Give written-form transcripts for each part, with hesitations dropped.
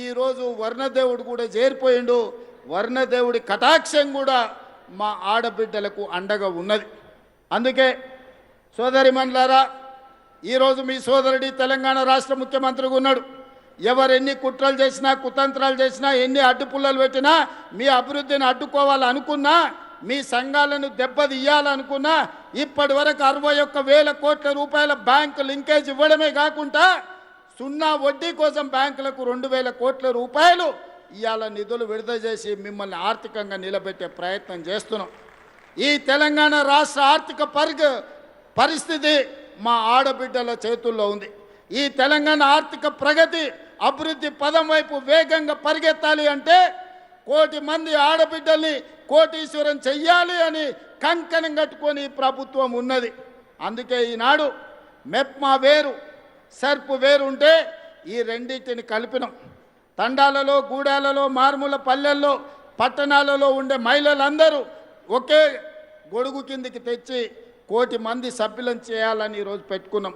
ఈరోజు వర్ణదేవుడు కూడా చేరిపోయిండు. వర్ణదేవుడి కటాక్షం కూడా మా ఆడబిడ్డలకు అండగా ఉన్నది. అందుకే సోదరిమణులారా, ఈరోజు మీ సోదరుడి తెలంగాణ రాష్ట్ర ముఖ్యమంత్రిగా ఉన్నాడు. ఎవరు ఎన్ని కుట్రలు చేసినా, కుతంత్రాలు చేసినా, ఎన్ని అడ్డుపుల్లలు పెట్టినా, మీ అభివృద్ధిని అడ్డుకోవాలనుకున్నా, మీ సంఘాలను దెబ్బతీయాలనుకున్నా, ఇప్పటి వరకు 61,000 కోట్ల రూపాయల బ్యాంకు లింకేజ్ ఇవ్వడమే కాకుండా సున్నా వడ్డీ కోసం బ్యాంకులకు 2,000 కోట్ల రూపాయలు ఇవాళ నిధులు విడుదల చేసి మిమ్మల్ని ఆర్థికంగా నిలబెట్టే ప్రయత్నం చేస్తున్నాం. ఈ తెలంగాణ రాష్ట్ర ఆర్థిక పరిస్థితి మా ఆడబిడ్డల చేతుల్లో ఉంది. ఈ తెలంగాణ ఆర్థిక ప్రగతి అభివృద్ధి పదం వైపు వేగంగా పరిగెత్తాలి అంటే 1 కోటి మంది ఆడబిడ్డల్ని కోటీశ్వరం చెయ్యాలి అని కంకణం కట్టుకొని ప్రభుత్వం ఉన్నది. అందుకే ఈనాడు మెప్మా వేరు, సర్పు వేరు ఉంటే ఈ రెండింటిని కలిపినాం. తండాలలో, గూడాలలో, మారుమూల పల్లెల్లో, పట్టణాలలో ఉండే మహిళలందరూ ఒకే గొడుగు కిందికి తెచ్చి 1 కోటి మంది సభ్యులను చేయాలని ఈరోజు పెట్టుకున్నాం.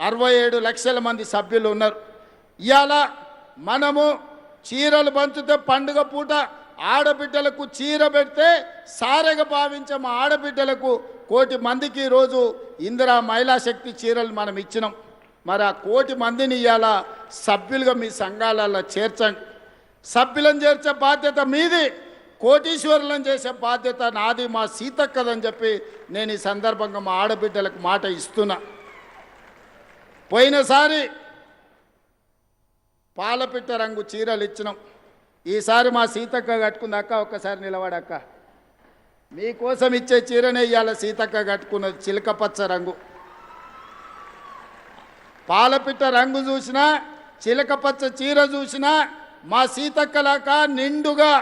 67 లక్షల మంది సభ్యులు ఉన్నారు. ఇవాళ మనము చీరలు పంచితే పండుగ పూట ఆడబిడ్డలకు చీర పెడితే సారెగా భావించే మా ఆడబిడ్డలకు 1 కోటి మందికి ఈరోజు ఇందిరా మహిళా శక్తి చీరలు మనం ఇచ్చినాం. మరి ఆ 1 కోటి మందిని ఇవాళ సభ్యులుగా మీ సంఘాలలో చేర్చండి. సభ్యులను చేర్చే బాధ్యత మీది, కోటీశ్వరులను చేసే బాధ్యత నాది, మా సీతక్కదని చెప్పి నేను ఈ సందర్భంగా మా ఆడబిడ్డలకు మాట ఇస్తున్నా. పోయినసారి పాలపిట్ట రంగు చీరలు ఇచ్చినాం. ఈసారి మా సీతక్క కట్టుకుంది. అక్క ఒక్కసారి నిలబడక్క, మీకోసం ఇచ్చే చీరనే ఇవాళ సీతక్క కట్టుకున్నది, చిలకపచ్చ రంగు. పాలపిట్ట రంగు చూసినా, చిలకపచ్చ చీర చూసినా మా సీతక్కలాక నిండుగా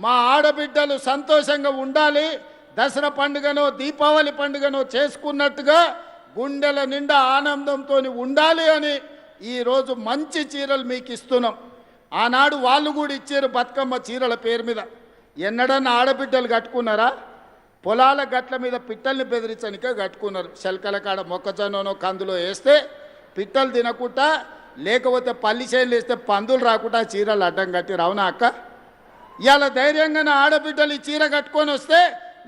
మా ఆడబిడ్డలు సంతోషంగా ఉండాలి, దసరా పండుగనో దీపావళి పండుగనో చేసుకున్నట్టుగా గుండెల నిండా ఆనందంతో ఉండాలి అని ఈరోజు మంచి చీరలు మీకు ఇస్తున్నాం. ఆనాడు వాళ్ళు కూడా ఇచ్చారు బతుకమ్మ చీరల పేరు మీద. ఎన్నడన్నా ఆడబిడ్డలు కట్టుకున్నారా? పొలాల గట్ల మీద పిట్టల్ని బెదిరించనికే కట్టుకున్నారు. శల్కల కాడ మొక్కజొన్ననో కందులో వేస్తే పిట్టలు తినకుండా, లేకపోతే పల్లి చేనులు వేస్తే పందులు రాకుండా చీరలు అడ్డం కట్టిరు. అవునా అక్క? ఇవాళ ధైర్యంగా నా ఆడబిడ్డలు ఈ చీర కట్టుకొని వస్తే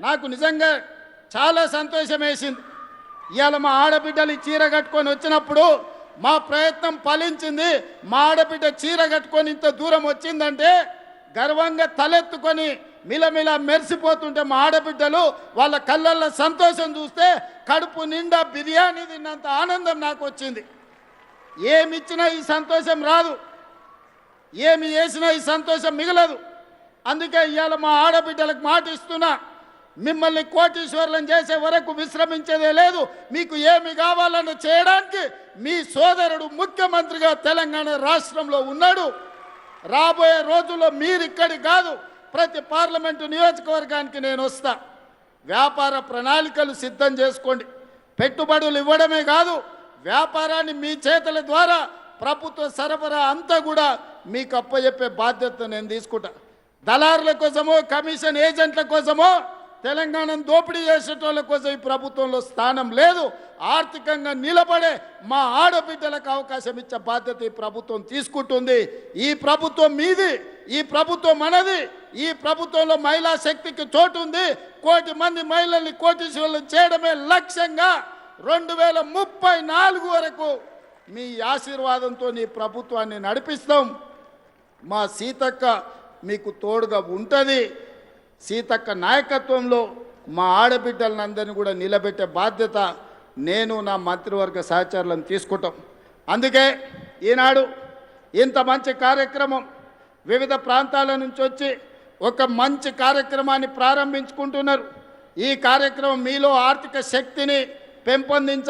నాకు నిజంగా చాలా సంతోషం వేసింది. ఇవాళ మా ఆడబిడ్డలు ఈ చీర కట్టుకొని వచ్చినప్పుడు మా ప్రయత్నం ఫలించింది. మా ఆడబిడ్డ చీర కట్టుకొని ఇంత దూరం వచ్చిందంటే గర్వంగా తలెత్తుకొని మిలమిల మెరిసిపోతుంటే మా ఆడబిడ్డలు వాళ్ళ కళ్ళల్లో సంతోషం చూస్తే కడుపు నిండా బిర్యానీ తిన్నంత ఆనందం నాకు వచ్చింది. ఏమి ఇచ్చినా ఈ సంతోషం రాదు, ఏమి చేసినా ఈ సంతోషం మిగలదు. అందుకే ఇవాళ మా ఆడబిడ్డలకు మాట ఇస్తున్నా, మిమ్మల్ని కోటీశ్వరులను చేసే వరకు విశ్రమించేదే లేదు. మీకు ఏమి కావాలని చేయడానికి మీ సోదరుడు ముఖ్యమంత్రిగా తెలంగాణ రాష్ట్రంలో ఉన్నాడు. రాబోయే రోజుల్లో మీరు ఇక్కడి కాదు, ప్రతి పార్లమెంటు నియోజకవర్గానికి నేను వస్తా. వ్యాపార ప్రణాళికలు సిద్ధం చేసుకోండి. పెట్టుబడులు ఇవ్వడమే కాదు, వ్యాపారాన్ని మీ చేతుల ద్వారా ప్రభుత్వ సరఫరా అంతా కూడా మీకు అప్పచెప్పే బాధ్యత నేను తీసుకుంటా. దళారుల కోసమో, కమిషన్ ఏజెంట్ల కోసమో, తెలంగాణను దోపిడీ చేసేటోళ్ళ కోసం ఈ ప్రభుత్వంలో స్థానం లేదు. ఆర్థికంగా నిలబడే మా ఆడబిడ్డలకు అవకాశం ఇచ్చే బాధ్యత ఈ ప్రభుత్వం తీసుకుంటుంది. ఈ ప్రభుత్వం మీది, ఈ ప్రభుత్వం మనది. ఈ ప్రభుత్వంలో మహిళా శక్తికి చోటు ఉంది. 1 కోటి మంది మహిళల్ని కోటీశ్వరులను చేయడమే లక్ష్యంగా 2034 వరకు మీ ఆశీర్వాదంతో ఈ ప్రభుత్వాన్ని నడిపిస్తాం. మా సీతక్క మీకు తోడుగా ఉంటుంది. సీతక్క నాయకత్వంలో మా ఆడబిడ్డలందరినీ కూడా నిలబెట్టే బాధ్యత నేను, నా మంత్రివర్గ సహచరులను తీసుకుంటాం. అందుకే ఈనాడు ఇంత మంచి కార్యక్రమం, వివిధ ప్రాంతాల నుంచి వచ్చి ఒక మంచి కార్యక్రమాన్ని ప్రారంభించుకుంటున్నారు. ఈ కార్యక్రమం మీలో ఆర్థిక శక్తిని పెంపొందించాలి.